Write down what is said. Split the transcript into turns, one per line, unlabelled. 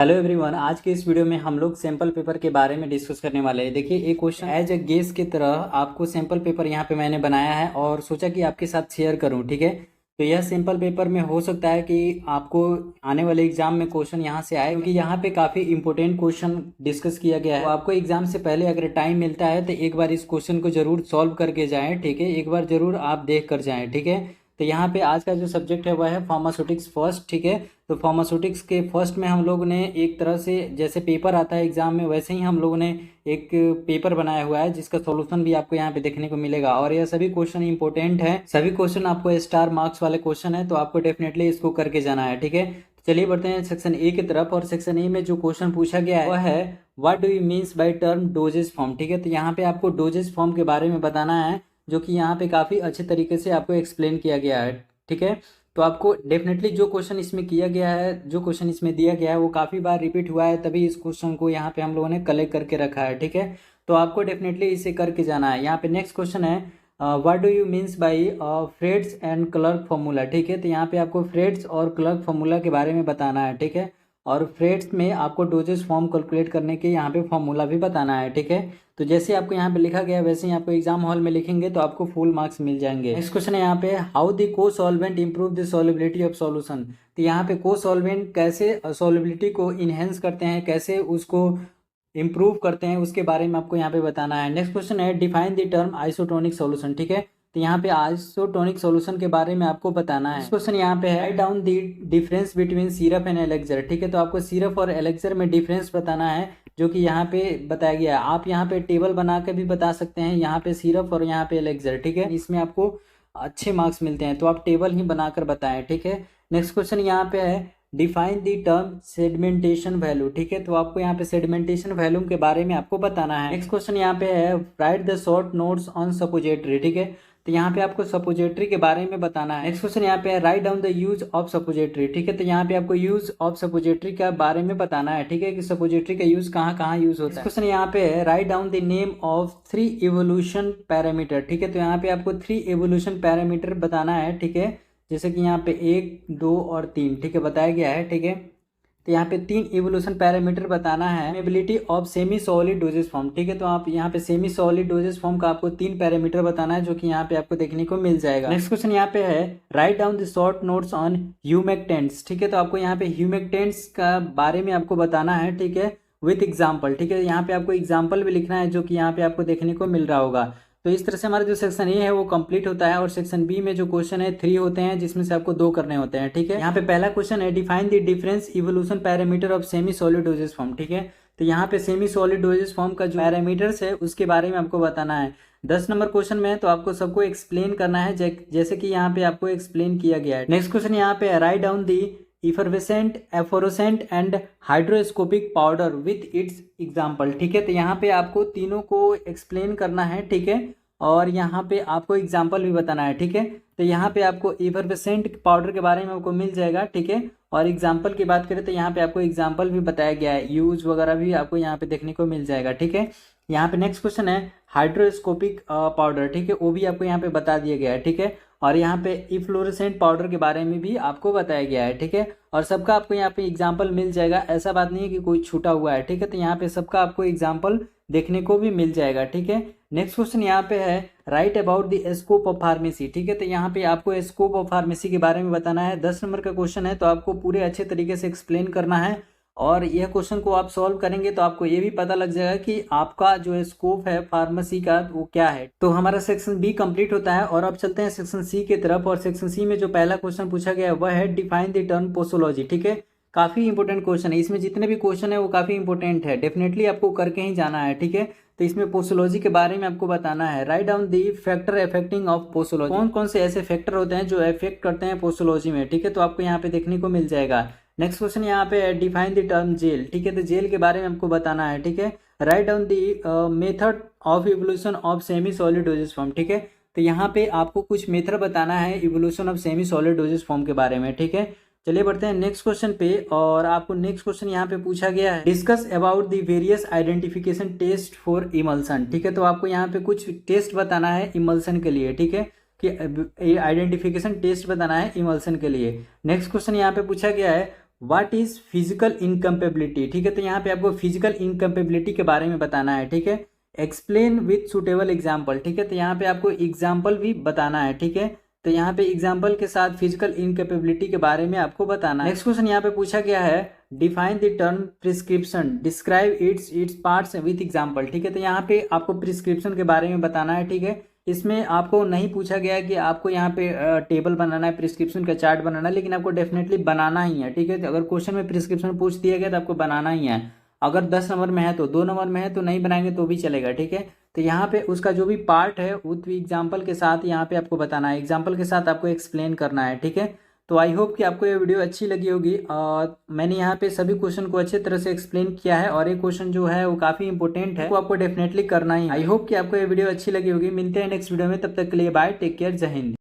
Hello everyone, आज के इस वीडियो में हम लोग सैंपल पेपर के बारे में डिस्कस करने वाले हैं। देखिए, एक क्वेश्चन एज अ गेस की तरह आपको सैंपल पेपर यहाँ पे मैंने बनाया है और सोचा कि आपके साथ शेयर करूँ। ठीक है, तो यह सैंपल पेपर में हो सकता है कि आपको आने वाले एग्जाम में क्वेश्चन यहाँ से आए, क्योंकि यहाँ पे काफ़ी इंपॉर्टेंट क्वेश्चन डिस्कस किया गया है। तो आपको एग्जाम से पहले अगर टाइम मिलता है तो एक बार इस क्वेश्चन को जरूर सॉल्व करके जाएँ। ठीक है, एक बार जरूर आप देख कर जाएँ। ठीक है, तो यहाँ पे आज का जो सब्जेक्ट है वह है फार्मास्यूटिक्स फर्स्ट। ठीक है, तो फार्मास्यूटिक्स के फर्स्ट में हम लोग ने एक तरह से जैसे पेपर आता है एग्जाम में, वैसे ही हम लोगों ने एक पेपर बनाया हुआ है जिसका सॉल्यूशन भी आपको यहाँ पे देखने को मिलेगा। और यह सभी क्वेश्चन इंपॉर्टेंट है, सभी क्वेश्चन आपको स्टार मार्क्स वाले क्वेश्चन है, तो आपको डेफिनेटली इसको करके जाना है। ठीक है, तो चलिए बढ़ते हैं सेक्शन ए की तरफ। और सेक्शन ए में जो क्वेश्चन पूछा गया है वह है what do you means by term doses form. ठीक है, तो यहाँ पे आपको डोजेज फॉर्म के बारे में बताना है, जो कि यहाँ पे काफ़ी अच्छे तरीके से आपको एक्सप्लेन किया गया है। ठीक है, तो आपको डेफिनेटली जो क्वेश्चन इसमें किया गया है, जो क्वेश्चन इसमें दिया गया है वो काफ़ी बार रिपीट हुआ है, तभी इस क्वेश्चन को यहाँ पे हम लोगों ने कलेक्ट करके रखा है। ठीक है, तो आपको डेफिनेटली इसे करके जाना है। यहाँ पे नेक्स्ट क्वेश्चन है what do you means by friends and clerk formula. ठीक है, तो यहाँ पे आपको फ्रेड्स और क्लर्क फॉर्मूला के बारे में बताना है। ठीक है, और फ्रेड्स में आपको डोजेस फॉर्म कैलकुलेट करने के यहाँ पे फॉर्मूला भी बताना है। ठीक है, तो जैसे आपको यहाँ पे लिखा गया है वैसे ही आपको एग्जाम हॉल में लिखेंगे तो आपको फुल मार्क्स मिल जाएंगे। नेक्स्ट क्वेश्चन है यहाँ पे हाउ द को solvent improve the solubility of solution. तो यहाँ पे को सॉल्वेंट कैसे सॉल्युबिलिटी को इनहेंस करते हैं, कैसे उसको इम्प्रूव करते हैं, उसके बारे में आपको यहाँ पे बताना है। नेक्स्ट क्वेश्चन है define the term isotonic solution. ठीक है, तो यहाँ पे आइसोटोनिक सॉल्यूशन के बारे में आपको बताना है। क्वेश्चन यहाँ पे है write down the difference between syrup and elixir. ठीक है, तो आपको सिरप और एलेक्सर में डिफरेंस बताना है, जो कि यहाँ पे बताया गया है। आप यहाँ पे टेबल बना के भी बता सकते हैं, यहाँ पे सिरप और यहाँ पे एलेक्सर। ठीक है, इसमें आपको अच्छे मार्क्स मिलते हैं, तो आप टेबल ही बनाकर बताएं। ठीक है, नेक्स्ट क्वेश्चन यहाँ पे है define the term sedimentation value. ठीक है, तो आपको यहाँ पे सेडिमेंटेशन वैल्यू के बारे में आपको बताना है। नेक्स्ट क्वेश्चन यहाँ पे है right the short notes on suppository. ठीक है, तो यहाँ पे आपको सपोजिटरी के बारे में बताना है। नेक्स्ट क्वेश्चन यहाँ पे है write down the use of suppository. ठीक है, तो यहाँ पे आपको यूज ऑफ सपोजिटरी के बारे में बताना है। ठीक है, कि सपोजिटरी का यूज कहाँ कहाँ यूज होता है। क्वेश्चन यहाँ पे है write down the name of 3 evolution parameter. ठीक है, तो यहाँ पे आपको 3 एवोल्यूशन पैरामीटर बताना है। ठीक है, जैसे कि यहाँ पे 1, 2 और 3। ठीक है, बताया गया है। ठीक है, तो यहाँ पे 3 इवोल्यूशन पैरामीटर बताना है। Ability of semi solid doses form. ठीक है, तो आप यहाँ पे सेमी सॉलिड डोजेज फॉर्म का आपको 3 पैरामीटर बताना है, जो कि यहाँ पे आपको देखने को मिल जाएगा। नेक्स्ट क्वेश्चन यहाँ पे है write down the short notes on humectants. ठीक है, तो आपको यहाँ पे ह्यूमेक्टेंट्स का बारे में आपको बताना है। ठीक है, विथ एग्जाम्पल। ठीक है, यहाँ पे आपको एग्जाम्पल भी लिखना है, जो कि यहाँ पे आपको देखने को मिल रहा होगा। तो इस तरह से हमारा जो सेक्शन ए है वो कंप्लीट होता है। और सेक्शन बी में जो क्वेश्चन है 3 होते हैं, जिसमें से आपको 2 करने होते हैं। ठीक है, यहाँ पे पहला क्वेश्चन है define the difference evolution parameter of semi solid doses form. ठीक है, तो यहाँ पे सेमी सॉलिड डोजेज फॉर्म का जो पैरामीटर्स है उसके बारे में आपको बताना है। 10 नंबर क्वेश्चन में है, तो आपको सबको एक्सप्लेन करना है, जैसे कि यहाँ पे आपको एक्सप्लेन किया गया है। नेक्स्ट क्वेश्चन यहाँ पे write down the effervescent, efflorescent and hygroscopic powder with its example. ठीक है, तो यहाँ पे आपको तीनों को एक्सप्लेन करना है। ठीक है, और यहाँ पे आपको एग्जाम्पल भी बताना है। ठीक है, तो यहाँ पे आपको इफरवेसेंट पाउडर के बारे में आपको मिल जाएगा। ठीक है, और एग्जाम्पल की बात करें तो यहाँ पे आपको एग्जाम्पल भी बताया गया है, यूज वगैरह भी आपको यहाँ पे देखने को मिल जाएगा। ठीक है, यहाँ पे नेक्स्ट क्वेश्चन है हाइड्रोस्कोपिक पाउडर। ठीक है, वो भी आपको यहाँ पे बता दिया गया है। ठीक है, और यहाँ पे इफ्लोरेसेंट पाउडर के बारे में भी आपको बताया गया है। ठीक है, और सबका आपको यहाँ पे एग्जाम्पल मिल जाएगा, ऐसा बात नहीं है कि कोई छूटा हुआ है। ठीक है, तो यहाँ पे सबका आपको एग्जाम्पल देखने को भी मिल जाएगा। ठीक है, नेक्स्ट क्वेश्चन यहाँ पे है right about the scope of pharmacy. ठीक है, तो यहाँ पे आपको स्कोप ऑफ फार्मेसी के बारे में बताना है। 10 नंबर का क्वेश्चन है, तो आपको पूरे अच्छे तरीके से एक्सप्लेन करना है। और यह क्वेश्चन को आप सॉल्व करेंगे तो आपको ये भी पता लग जाएगा कि आपका जो स्कोप है फार्मेसी का वो क्या है। तो हमारा सेक्शन बी कंप्लीट होता है और अब चलते हैं सेक्शन सी की तरफ। और सेक्शन सी में जो पहला क्वेश्चन पूछा गया है वह है डिफाइन द टर्म पोसोलॉजी। ठीक है, काफ़ी इंपॉर्टेंट क्वेश्चन है, इसमें जितने भी क्वेश्चन है वो काफ़ी इंपॉर्टेंट है, डेफिनेटली आपको करके ही जाना है। ठीक है, तो इसमें पोसोलॉजी के बारे में आपको बताना है। Write down the factor affecting of posology. कौन कौन से ऐसे फैक्टर होते हैं जो अफेक्ट करते हैं पोसोलॉजी में। ठीक है, तो आपको यहाँ पे देखने को मिल जाएगा। नेक्स्ट क्वेश्चन यहाँ पे है डिफाइन द टर्म जेल। ठीक है, तो जेल के बारे में आपको बताना है। ठीक है, write down the method of evolution of semi solid doses form. ठीक है, तो यहाँ पे आपको कुछ मेथड बताना है evolution of semi solid doses form के बारे में। ठीक है, चलिए बढ़ते हैं नेक्स्ट क्वेश्चन पे। और आपको नेक्स्ट क्वेश्चन यहाँ पे पूछा गया है discuss about the various identification test for emulsion. ठीक है, तो आपको यहाँ पे कुछ टेस्ट बताना है इमल्सन के लिए। ठीक है, कि आइडेंटिफिकेशन टेस्ट बताना है इमल्सन के लिए। नेक्स्ट क्वेश्चन यहाँ पे पूछा गया है व्हाट इज फिजिकल इनकम्पेबिलिटी, ठीक है। तो यहाँ पे आपको फिजिकल इनकम्पेबिलिटी के बारे में बताना है, ठीक है। एक्सप्लेन विथ सुटेबल एग्जाम्पल, ठीक है। तो यहाँ पे आपको एग्जाम्पल भी बताना है, ठीक है। तो यहाँ पे एग्जाम्पल के साथ फिजिकल इनकैपेबिलिटी के बारे में आपको बताना है। नेक्स्ट क्वेश्चन यहाँ पे पूछा गया है, define the term prescription, describe its parts with example, ठीक है। तो यहाँ पे आपको प्रिस्क्रिप्शन के बारे में बताना है, ठीक है। इसमें आपको नहीं पूछा गया है कि आपको यहाँ पे टेबल बनाना है, प्रिस्क्रिप्शन का चार्ट बनाना है, लेकिन आपको डेफिनेटली बनाना ही है, ठीक है। तो अगर क्वेश्चन में प्रिस्क्रिप्शन पूछ दिया गया तो आपको बनाना ही है। अगर 10 नंबर में है तो, 2 नंबर में है तो नहीं बनाएंगे तो भी चलेगा, ठीक है। तो यहाँ पे उसका जो भी पार्ट है वो एग्जाम्पल के साथ यहाँ पे आपको बताना है, एग्जाम्पल के साथ आपको एक्सप्लेन करना है, ठीक है। तो आई होप कि आपको ये वीडियो अच्छी लगी होगी और मैंने यहाँ पे सभी क्वेश्चन को अच्छे तरह से एक्सप्लेन किया है और ये क्वेश्चन जो है वो काफ़ी इंपॉर्टेंट है, वो आपको डेफिनेटली करना ही है। आई होप कि आपको ये वीडियो अच्छी लगी होगी। मिलते हैं नेक्स्ट वीडियो में, तब तक के लिए बाय, टेक केयर, जय हिंद।